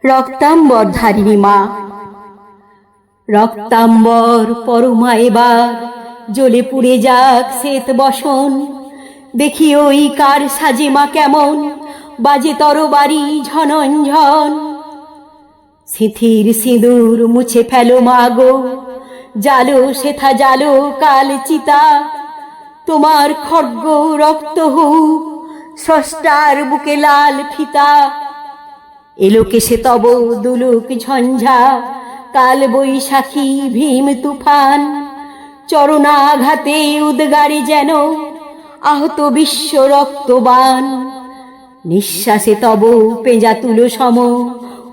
রক্তাম্বর ধারিণী মা। রক্তাম্বর পরমা এবার জ্বলে পুড়ে যাক শ্বেত বসন। দেখি ওই কার সাজে মা কেমন বাজে তরবারি ঝনঝন। সিঁথির সিঁদুর মুছে ফেলো মা গো, জালো সেথা জালো কাল চিতা। তোমার খড়্গ রক্ত হোক স্রষ্টার বুকে লাল ফিতা। এলোকে সে তব দুলুক ঝঞ্ঝা, কাল বৈশাখী ভীম তুফান। চরণাঘাতে উদ্গারে যেন আহত বিশ্ব রক্তবান। নিঃশ্বাসে তব পেঁজা তুলো সম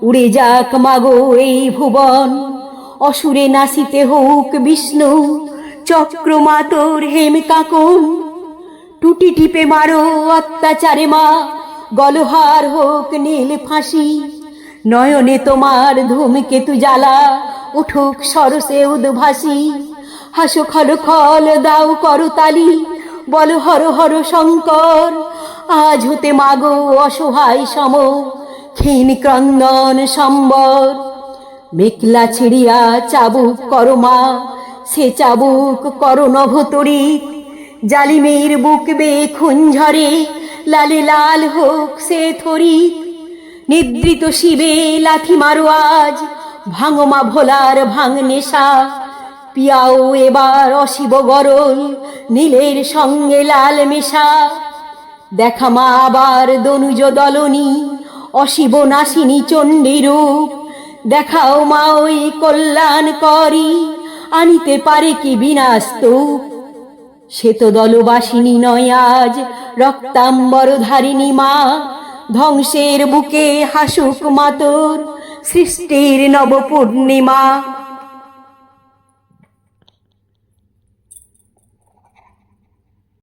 উড়ে যাক মাগো এই ভুবন। অসুরে নাসিতে হোক বিষ্ণু চক্রমা তোর হেম কাকন। টুটি টিপে মারো অত্যাচারে মা, গলহার হোক নীল ফাঁসি। নয়নে তোমার ধূমকেতু জ্বালা উঠুক সরসে উদ্ভাসী। হাসো খল খল দাও করতালি, বল হর হর শঙ্কর। আজ হতে মাগো অসহায় সম ক্ষীণ ক্রন্দন সম্বর। মেঘলা ছিড়িয়া চাবুক করো মা, সে চাবুক করো নভতরিত। জালিমের বুক বে খুন ঝরে, লালে লাল হোক সে থরিত। নিদ্রিত শিবে লাথি মারো আজ, ভাঙো মা ভোলার ভাঙ নেশা। পিয়াও এবার অশিব গরল, নীলের সঙ্গে লাল মেশা। দেখা মা আবার দনুজ দলনী, অশিব নাসিনী চণ্ডী রূপ। দেখাও মা ওই কল্যাণ করি, আনিতে পারে কি বিনাশ স্তূপ। সে তো দলবাসিনী নয় আজ রক্তাম্বর ধারিণী মা। ধ্বংসের বুকে হাসুক মা তোর সৃষ্টির নব পূর্ণিমা।